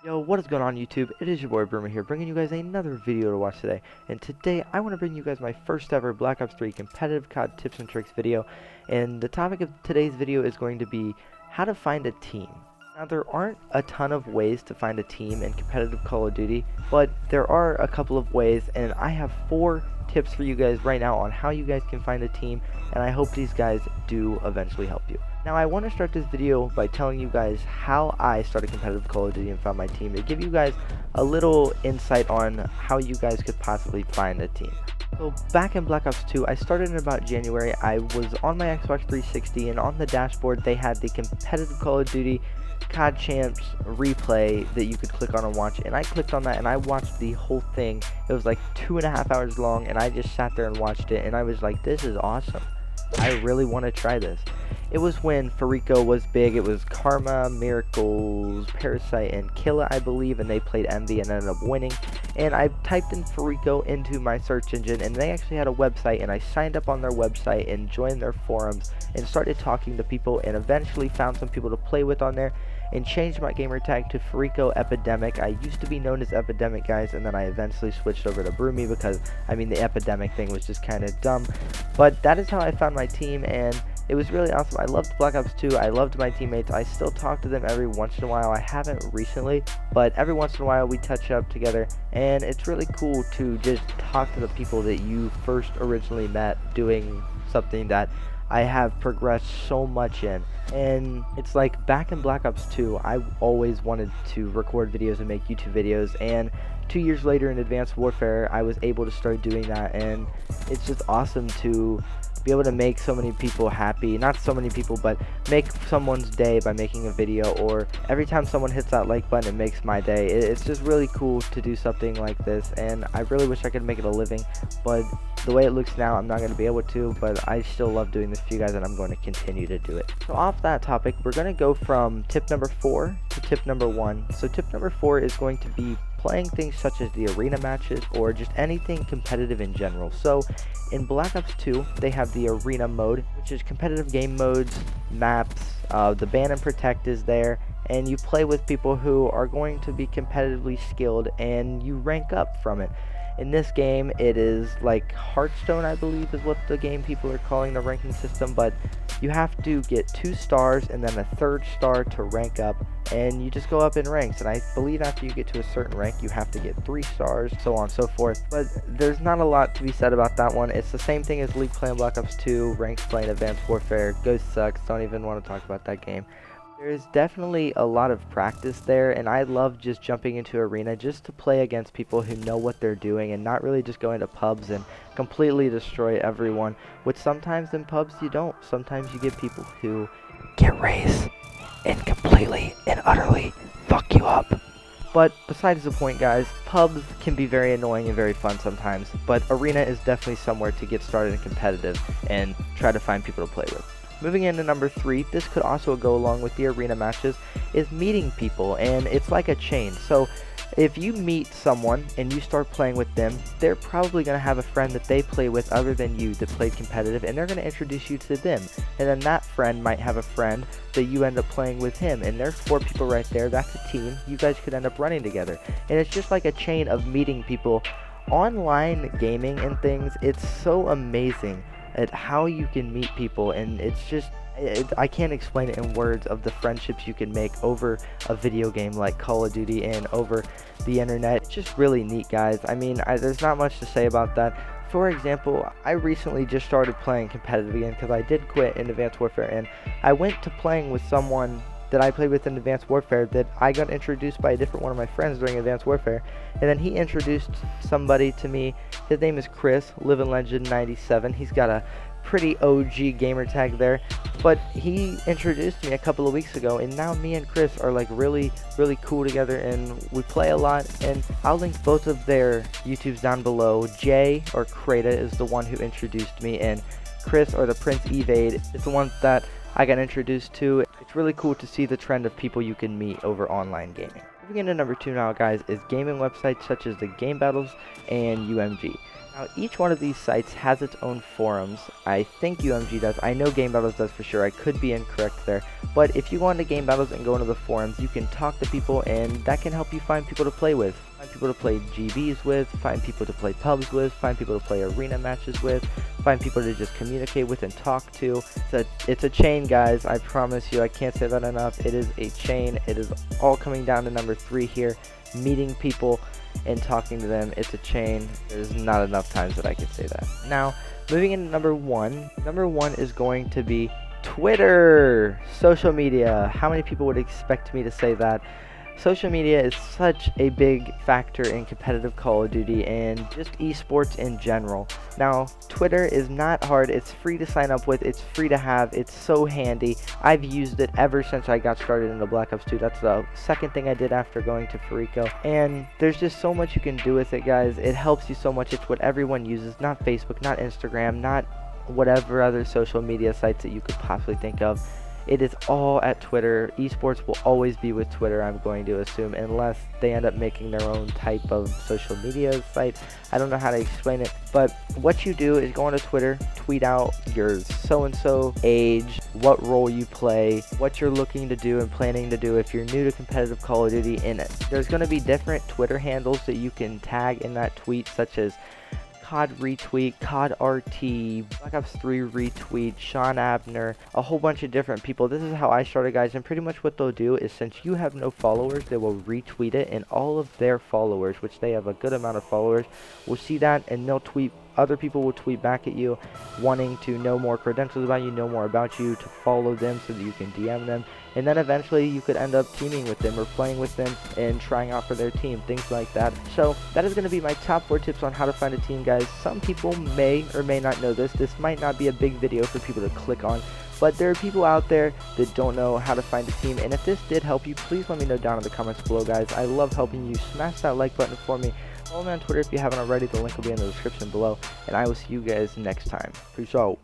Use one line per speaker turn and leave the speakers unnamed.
Yo, what is going on YouTube? It is your boy Broomer here, bringing you guys another video to watch today. And today, I want to bring you guys my first ever Black Ops 3 competitive COD tips and tricks video. And the topic of today's video is going to be how to find a team. Now, there aren't a ton of ways to find a team in competitive Call of Duty, but there are a couple of ways, and I have 4 tips for you guys right now on how you guys can find a team, and I hope these guys do eventually help you. Now, I want to start this video by telling you guys how I started competitive Call of Duty and found my team, to give you guys a little insight on how you guys could possibly find a team. So back in Black Ops 2, I started in about January. I was on my Xbox 360, and on the dashboard they had the competitive Call of Duty COD Champs replay that you could click on and watch, and I clicked on that and I watched the whole thing. It was like 2.5 hours long, and I just sat there and watched it, and I was like, this is awesome. I really want to try this. It was when Farico was big. It was Karma, Miracles, Parasite, and Killa, I believe, and they played Envy and ended up winning. And I typed in Farico into my search engine, and they actually had a website, and I signed up on their website and joined their forums and started talking to people, and eventually found some people to play with on there and changed my gamer tag to Farico Epidemic. I used to be known as Epidemic, guys, and then I eventually switched over to Broomy because, I mean, the Epidemic thing was just kind of dumb. But that is how I found my team, and it was really awesome. I loved Black Ops 2. I loved my teammates. I still talk to them every once in a while. I haven't recently, but every once in a while we touch up together, and it's really cool to just talk to the people that you first originally met doing something that I have progressed so much in. And it's like back in Black Ops 2, I always wanted to record videos and make YouTube videos, and 2 years later in Advanced Warfare I was able to start doing that, and it's just awesome to be able to make so many people happy. Not so many people, but make someone's day by making a video, or every time someone hits that like button, it makes my day. It's just really cool to do something like this, and I really wish I could make it a living, but the way it looks now, I'm not going to be able to, but I still love doing this for you guys, and I'm going to continue to do it. So off that topic, we're going to go from tip number 4 to tip number 1. So tip number 4 is going to be playing things such as the arena matches or just anything competitive in general. So in Black Ops 2, they have the arena mode, which is competitive game modes, maps, the ban and protect is there, and you play with people who are going to be competitively skilled, and you rank up from it. In this game, it is like Hearthstone, I believe is what the game people are calling the ranking system, but you have to get 2 stars and then a 3rd star to rank up, and you just go up in ranks, and I believe after you get to a certain rank you have to get 3 stars, so on and so forth. But there's not a lot to be said about that one. It's the same thing as League playing Black Ops 2, ranks playing Advanced Warfare. Ghost sucks, don't even want to talk about that game. There's definitely a lot of practice there, and I love just jumping into arena just to play against people who know what they're doing, and not really just going to pubs and completely destroy everyone, which sometimes in pubs you don't. Sometimes you get people who get raised and completely and utterly fuck you up. But besides the point, guys, pubs can be very annoying and very fun sometimes, but arena is definitely somewhere to get started in competitive and try to find people to play with. Moving into number 3, this could also go along with the arena matches, is meeting people, and it's like a chain. So if you meet someone and you start playing with them, they're probably going to have a friend that they play with other than you that played competitive, and they're going to introduce you to them. And then that friend might have a friend that you end up playing with him, and there's 4 people right there. That's a team. You guys could end up running together. And it's just like a chain of meeting people. Online gaming and things, it's so amazing at how you can meet people, and it's just I can't explain it in words of the friendships you can make over a video game like Call of Duty and over the internet. It's just really neat, guys. I mean, there's not much to say about that. For example, I recently just started playing competitive again because I did quit in Advanced Warfare, and I went to playing with someone that I played with in Advanced Warfare that I got introduced by a different one of my friends during Advanced Warfare, and then he introduced somebody to me. His name is Chris, Living Legend 97. He's got a pretty OG gamer tag there, but he introduced me a couple of weeks ago, and now me and Chris are like really cool together, and we play a lot. And I'll link both of their YouTubes down below. Jay, or Krata, is the one who introduced me, and Chris, or the Prince Evade, is the one that I got introduced to. It's really cool to see the trend of people you can meet over online gaming. Moving into number 2 now, guys, is gaming websites such as the Game Battles and UMG. Now, each one of these sites has its own forums. I think UMG does. I know Game Battles does for sure. I could be incorrect there. But if you go into Game Battles and go into the forums, you can talk to people, and that can help you find people to play with. Find people to play GBs with, find people to play pubs with, find people to play arena matches with, find people to just communicate with and talk to. It's a chain, guys. I promise you. I can't say that enough. It is a chain. It is all coming down to number 3 here. Meeting people and talking to them. It's a chain. There's not enough times that I can say that. Now, moving into number 1. Number 1 is going to be Twitter. Social media. How many people would expect me to say that? Social media is such a big factor in competitive Call of Duty and just esports in general. Now, Twitter is not hard. It's free to sign up with. It's free to have. It's so handy. I've used it ever since I got started into Black Ops 2. That's the second thing I did after going to Farico. And there's just so much you can do with it, guys. It helps you so much. It's what everyone uses, not Facebook, not Instagram, not whatever other social media sites that you could possibly think of. It is all at Twitter. Esports will always be with Twitter, I'm going to assume, unless they end up making their own type of social media site. I don't know how to explain it, but what you do is go onto Twitter, tweet out your so-and-so age, what role you play, what you're looking to do and planning to do if you're new to competitive Call of Duty, and there's going to be different Twitter handles that you can tag in that tweet, such as COD retweet, COD RT, Black Ops 3 retweet, Sean Abner, a whole bunch of different people. This is how I started, guys, and pretty much what they'll do is, since you have no followers, they will retweet it, and all of their followers, which they have a good amount of followers, will see that, and they'll tweet. Other people will tweet back at you, wanting to know more credentials about you, know more about you, to follow them so that you can DM them, and then eventually you could end up teaming with them or playing with them and trying out for their team, things like that. So that is going to be my top 4 tips on how to find a team, guys. Some people may or may not know this. This might not be a big video for people to click on, but there are people out there that don't know how to find a team, and if this did help you, please let me know down in the comments below, guys. I love helping you. Smash that like button for me. Follow me on Twitter if you haven't already. The link will be in the description below, and I will see you guys next time. Peace out.